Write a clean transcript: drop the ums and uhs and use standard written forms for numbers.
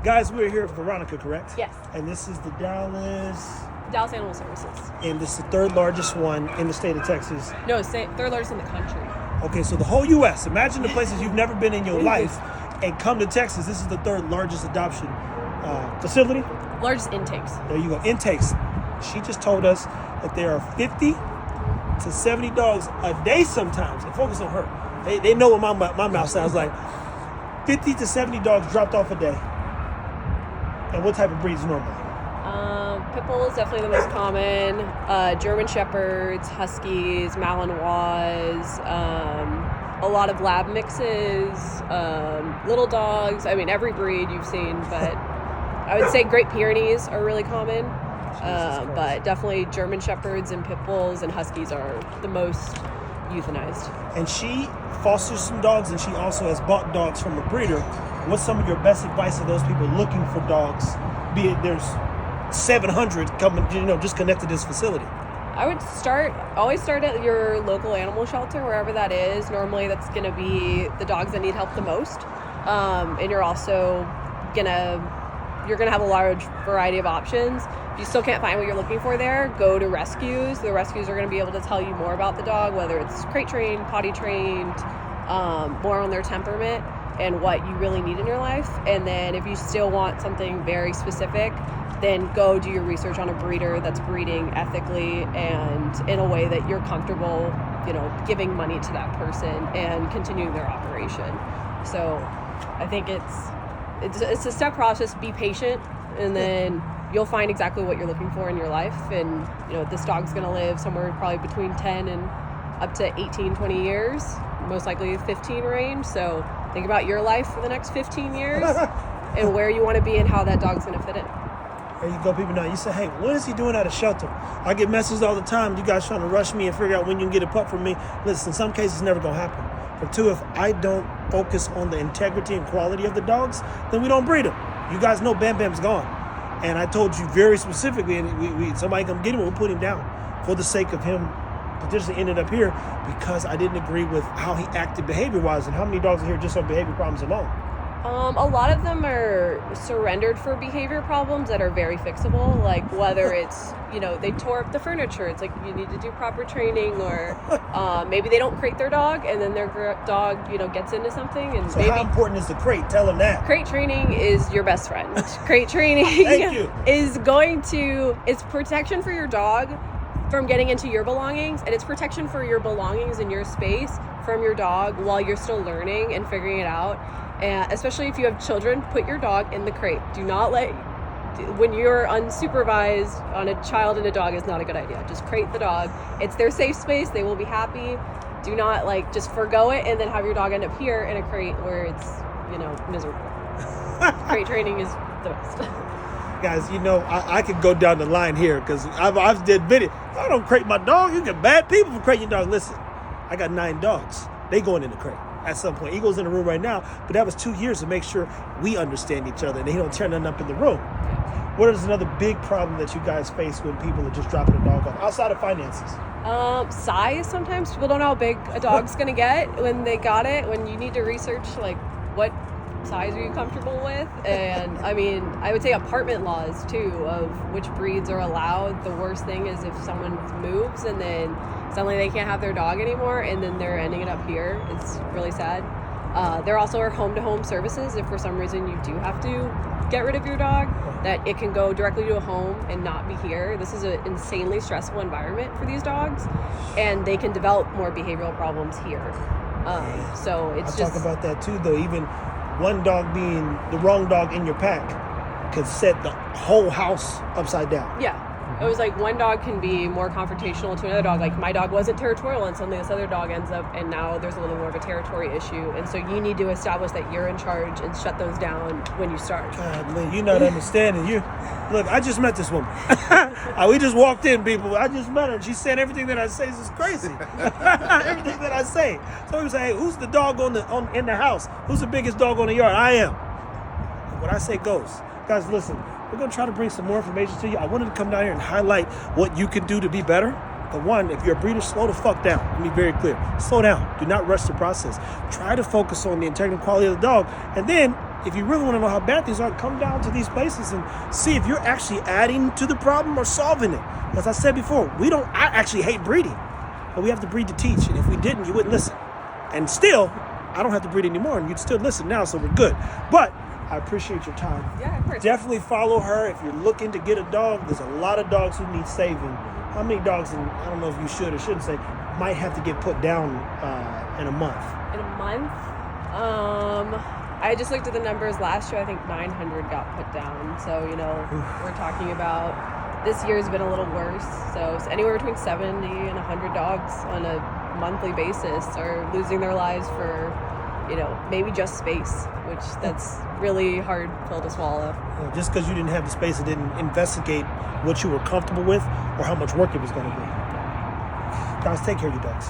Guys, we're here with Veronica, correct? Yes. And this is the Dallas Animal Services. And this is the third largest one in the state of Texas. No, third largest in the country. Okay, so the whole U.S. Imagine the places you've never been in your life and come to Texas. This is the third largest adoption facility. Largest intakes. There you go, intakes. She just told us that there are 50 to 70 dogs a day sometimes. And focus on her. They know what my mouth sounds like. 50 to 70 dogs dropped off a day. And what type of breeds normally? Pit Bull is definitely the most common. German Shepherds, Huskies, Malinois, a lot of lab mixes, little dogs. I mean, every breed you've seen, but I would say Great Pyrenees are really common. But definitely German Shepherds and Pit Bulls and Huskies are the most euthanized. And she fosters some dogs, and she also has bought dogs from a breeder. What's some of your best advice to those people looking for dogs? Be it there's 700 coming, just connected to this facility. I would always start at your local animal shelter, wherever that is. Normally that's going to be the dogs that need help the most. And you're also going to have a large variety of options. If you still can't find what you're looking for there, go to rescues. The rescues are going to be able to tell you more about the dog, whether it's crate trained, potty trained, more on their temperament and what you really need in your life. And then if you still want something very specific, then go do your research on a breeder that's breeding ethically and in a way that you're comfortable, giving money to that person and continuing their operation. So I think it's a step process. Be patient, and then you'll find exactly what you're looking for in your life. And, this dog's going to live somewhere probably between 10 and up to 18, 20 years, most likely 15 range. So think about your life for the next 15 years and where you want to be and how that dog's going to fit in. There you go, people. Now you say, hey, what is he doing at a shelter? I get messages all the time. You guys trying to rush me and figure out when you can get a pup from me. Listen, in some cases, it's never going to happen. But two, if I don't focus on the integrity and quality of the dogs, then we don't breed them. You guys know Bam Bam's gone. And I told you very specifically, and somebody come get him, we'll put him down for the sake of him potentially ended up here because I didn't agree with how he acted behavior-wise. And how many dogs are here just on behavior problems alone? A lot of them are surrendered for behavior problems that are very fixable, like whether it's, they tore up the furniture. It's like you need to do proper training, or maybe they don't crate their dog and then their dog, gets into something. And so how important is the crate? Tell them that. Crate training is your best friend. Crate training is it's protection for your dog from getting into your belongings, and it's protection for your belongings in your space from your dog while you're still learning and figuring it out. And especially if you have children, put your dog in the crate. Do not when you're unsupervised on a child and a dog is not a good idea. Just crate the dog. It's their safe space. They will be happy. Do not just forgo it and then have your dog end up here in a crate where it's, miserable. Crate training is the best. Guys, I could go down the line here because I've admitted, if I don't crate my dog, you get bad people for crating your dog. Listen, I got 9 dogs. They going in the crate at some point. Eagle's in the room right now, but that was 2 years to make sure we understand each other and they don't tear nothing up in the room. What is another big problem that you guys face when people are just dropping a dog off, outside of finances? Size. Sometimes people don't know how big a dog's going to get when they got it, when you need to research, what size are you comfortable with? And I would say apartment laws too, of which breeds are allowed. The worst thing is if someone moves and then suddenly they can't have their dog anymore and then they're ending it up here. It's really sad. There also are home-to-home services. If for some reason you do have to get rid of your dog, that it can go directly to a home and not be here. This is an insanely stressful environment for these dogs, and they can develop more behavioral problems here. So it's I'll talk about that too, though. Even one dog being the wrong dog in your pack could set the whole house upside down. Yeah. It was one dog can be more confrontational to another dog. My dog wasn't territorial, and suddenly this other dog ends up, and now there's a little more of a territory issue. And so you need to establish that you're in charge and shut those down when you start. Man, you're not understanding. Look, I just met this woman. We just walked in, people. I just met her, and she said everything that I say is crazy. Everything that I say. So we say, hey, who's the dog in the house? Who's the biggest dog on the yard? I am. What I say goes. Guys, listen. We're going to try to bring some more information to you. I wanted to come down here and highlight what you can do to be better. But one, if you're a breeder, slow the fuck down. Let me be very clear. Slow down. Do not rush the process. Try to focus on the integrity and quality of the dog. And then if you really want to know how bad things are, come down to these places and see if you're actually adding to the problem or solving it. As I said before, I actually hate breeding, but we have to breed to teach. And if we didn't, you wouldn't listen. And still, I don't have to breed anymore, and you'd still listen now, so we're good. But I appreciate your time. Yeah, of course. Definitely follow her if you're looking to get a dog. There's a lot of dogs who need saving. How many dogs, and I don't know if you should or shouldn't say, might have to get put down in a month? In a month? I just looked at the numbers last year. I think 900 got put down. So, we're talking about this year's been a little worse. So it's anywhere between 70 and 100 dogs on a monthly basis are losing their lives for, maybe just space, which that's really hard pill to swallow. Just because you didn't have the space and didn't investigate what you were comfortable with or how much work it was going to be. Guys, take care of your dogs.